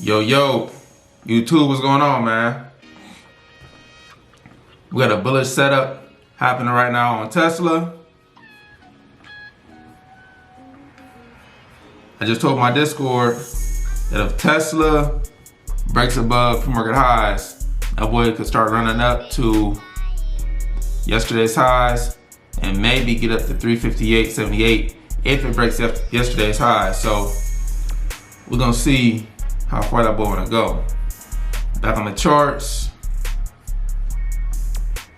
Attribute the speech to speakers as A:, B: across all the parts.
A: Yo, YouTube, what's going on, man? We got a bullish setup happening right now on Tesla. I just told my Discord that if Tesla breaks above pre-market highs, that boy could start running up to yesterday's highs and maybe get up to 358.78 if it breaks yesterday's highs. So we're gonna see how far that boy wanna go. Back on the charts.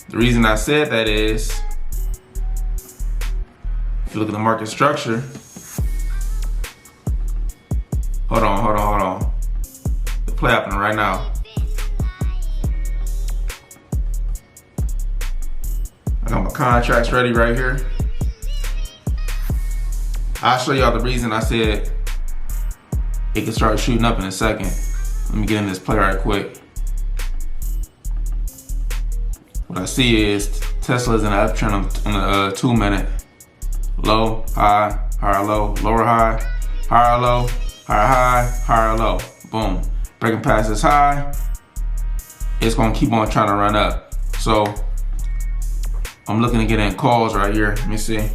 A: The reason I said that is, if you look at the market structure, hold on. The play happening right now. I got my contracts ready right here. I'll show y'all the reason I said it can start shooting up in a second. Let me get in this play right quick. What I see is Tesla's in an uptrend on the 2 minute. Low, high, higher, low, lower high, higher, low, higher, high, higher, low. Boom. Breaking past this high, it's gonna keep on trying to run up. So I'm looking to get in calls right here. Let me see.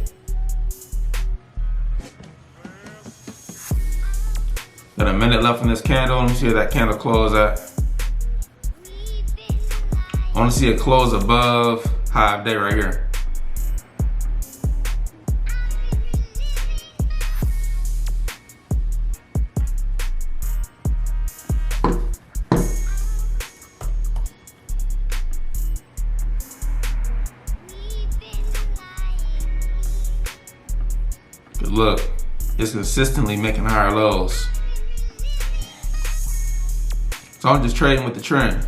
A: Got a minute left in this candle. Let me see where that candle close at. I want to see it close above high of day right here. Good look, it's consistently making higher lows. So I'm just trading with the trend.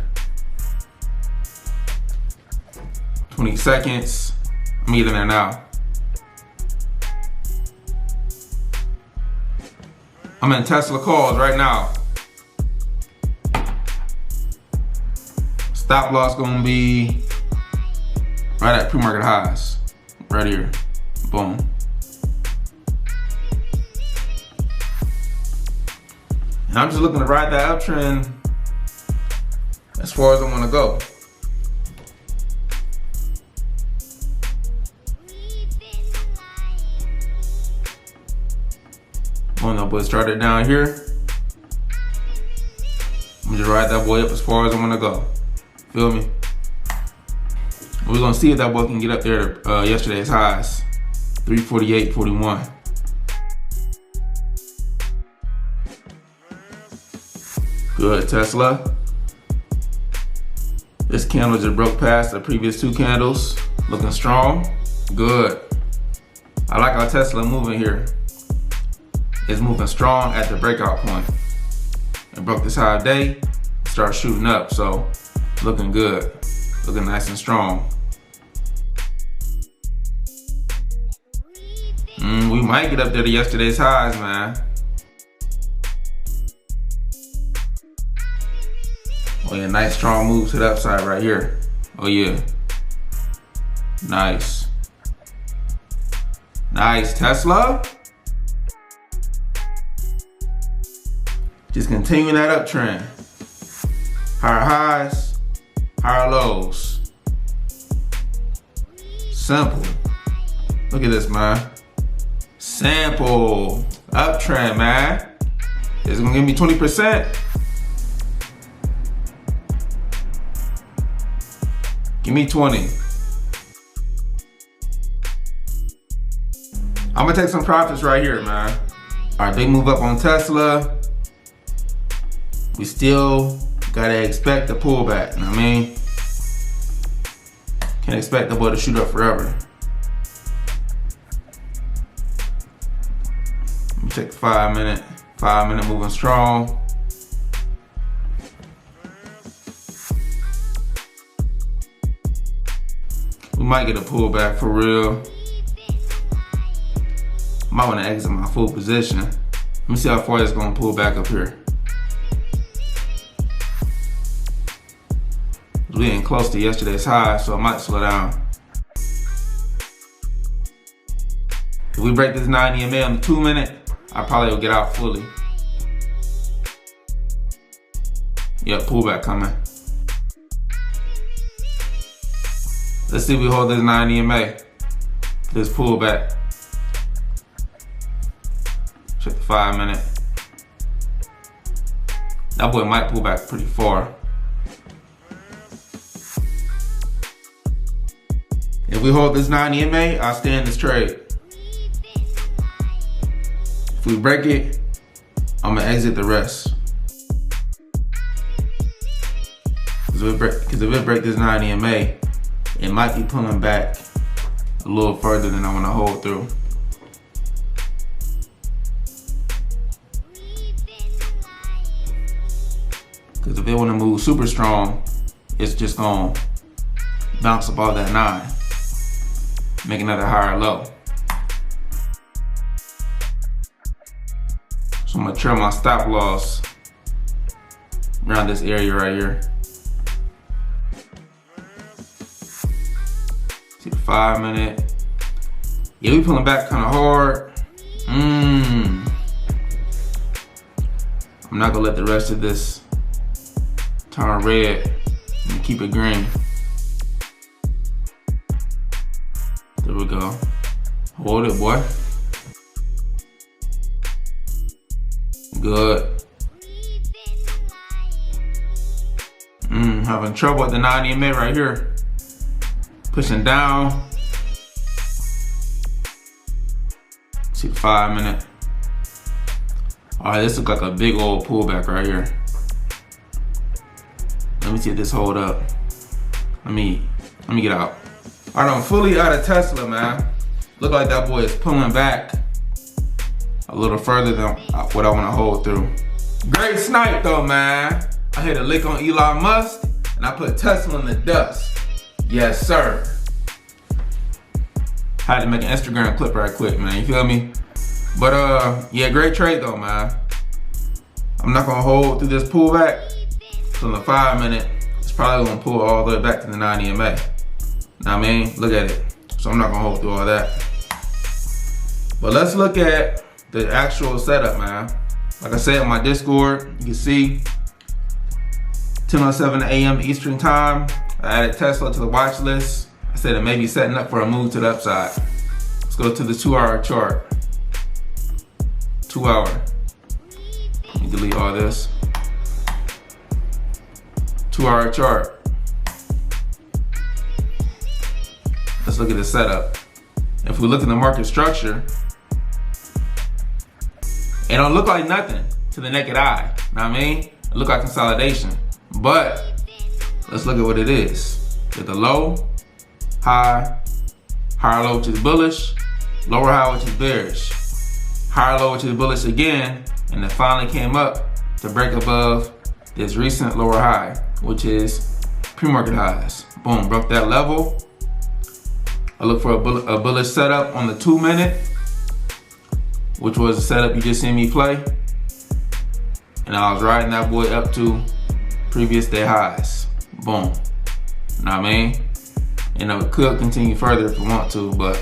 A: 20 seconds. I'm getting there now. I'm in Tesla calls right now. Stop loss gonna be right at pre-market highs. Right here. Boom. And I'm just looking to ride that uptrend as far as I want to go. Oh no, but started down here. I'm just ride that boy up as far as I want to go. Feel me? We're gonna see if that boy can get up there to yesterday's highs, 348.41. Good, Tesla. This candle just broke past the previous two candles. Looking strong. Good. I like how Tesla moving here. It's moving strong at the breakout point. It broke this high of day, start shooting up, so looking good. Looking nice and strong. We might get up there to yesterday's highs, man. Oh yeah, nice strong move to the upside right here. Oh yeah. Nice. Nice, Tesla. Just continuing that uptrend. Higher highs, higher lows. Simple. Look at this, man. Simple. Uptrend, man. It's gonna give me 20%. Give me 20. I'm gonna take some profits right here, man. All right, big move up on Tesla. We still gotta expect a pullback, you know what I mean? Can't expect the boy to shoot up forever. Let me take 5 minute moving strong. We might get a pullback for real. Might wanna exit my full position. Let me see how far it's gonna pull back up here. We're getting close to yesterday's high, so I might slow down. If we break this 90 MA on the 2 minute, I probably will get out fully. Yep, pullback coming. Let's see if we hold this 9 EMA. This pullback. Check the 5 minute. That boy might pull back pretty far. If we hold this 9 EMA, I'll stay in this trade. If we break it, I'm gonna exit the rest. Because if it break this 9 EMA, it might be pulling back a little further than I wanna hold through. Because if it wanna move super strong, it's just gonna bounce above that 9. Make another higher low. So I'm gonna trim my stop loss around this area right here. See the 5 minute. Yeah, we pulling back kind of hard. I'm not gonna let the rest of this turn red and keep it green. There we go. Hold it, boy. Good. Having trouble with the 9 EMA right here. Pushing down. See the 5 minute. Alright, this looks like a big old pullback right here. Let me see if this hold up. Let me get out. Alright, I'm fully out of Tesla, man. Look like that boy is pulling back a little further than what I want to hold through. Great snipe though, man. I hit a lick on Elon Musk and I put Tesla in the dust. Yes, sir. Had to make an Instagram clip right quick, man. You feel me? But yeah, great trade though, man. I'm not gonna hold through this pullback. So in the 5 minute, it's probably gonna pull all the way back to the 9 EMA. Know what I mean? Look at it. So I'm not gonna hold through all that. But let's look at the actual setup, man. Like I said on my Discord, you can see 10:07 a.m. Eastern time. I added Tesla to the watch list. I said it may be setting up for a move to the upside. Let's go to the 2-hour chart. 2 hour. Let me delete all this. 2-hour chart. Let's look at the setup. If we look at the market structure, it don't look like nothing to the naked eye. Know what I mean? It look like consolidation. But let's look at what it is. With the low, high, higher low which is bullish, lower high which is bearish, higher low which is bullish again, and it finally came up to break above this recent lower high, which is pre-market highs. Boom, broke that level. I look for a bullish setup on the 2 minute, which was the setup you just seen me play. And I was riding that boy up to previous day highs. Boom. Know what I mean? You know, it could continue further if I want to, but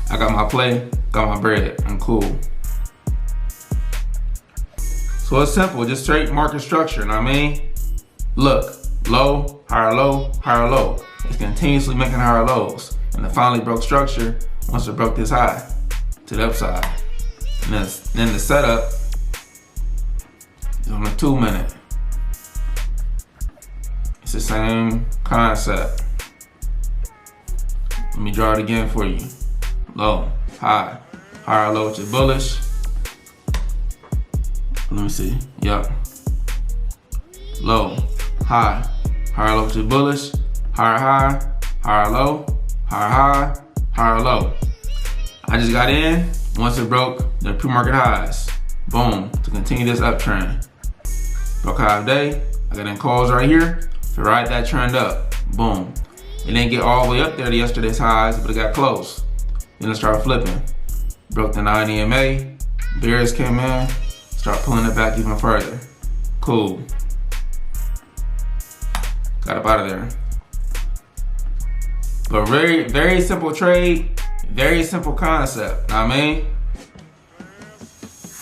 A: I got my play, got my bread. I'm cool. So it's simple, just straight market structure. Know what I mean? Look, low, higher low, higher low. It's continuously making higher lows. And it finally broke structure once it broke this high to the upside. And then the setup is on the 2 minute. It's the same concept. Let me draw it again for you. Low, high, higher low which is bullish. Let me see, yep. Low, high, higher low which is bullish, higher high, higher low, higher high, higher low. I just got in once it broke the pre-market highs. Boom, to continue this uptrend. Broke high of day, I got in calls right here to ride that trend up. Boom. It didn't get all the way up there to yesterday's highs, but it got close. Then it started flipping. Broke the 9 EMA, bears came in, start pulling it back even further. Cool. Got up out of there. But very, very simple trade, very simple concept. Know what I mean?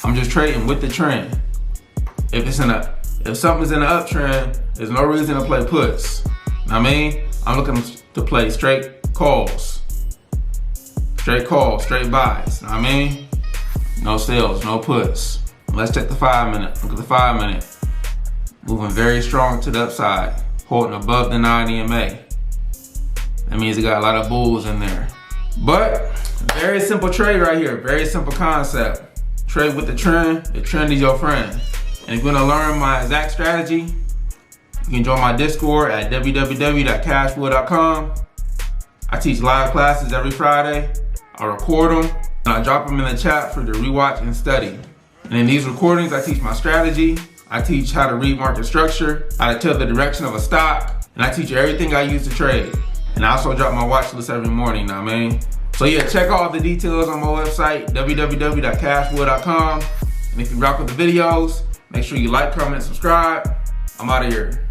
A: I'm just trading with the trend. If If something's in the uptrend, there's no reason to play puts. I mean, I'm looking to play straight calls. Straight calls, straight buys. I mean, no sales, no puts. Let's check the 5 minute. Look at the 5 minute. Moving very strong to the upside, holding above the 9 EMA. That means it got a lot of bulls in there. But very simple trade right here, very simple concept. Trade with the trend is your friend. And if you want to learn my exact strategy, you can join my Discord at www.cashwood.com. I teach live classes every Friday. I record them and I drop them in the chat for you to rewatch and study. And in these recordings, I teach my strategy. I teach how to read market structure, how to tell the direction of a stock, and I teach you everything I use to trade. And I also drop my watch list every morning, I mean. So yeah, check all the details on my website, www.cashwood.com. And if you rock with the videos, make sure you like, comment, and subscribe. I'm out of here.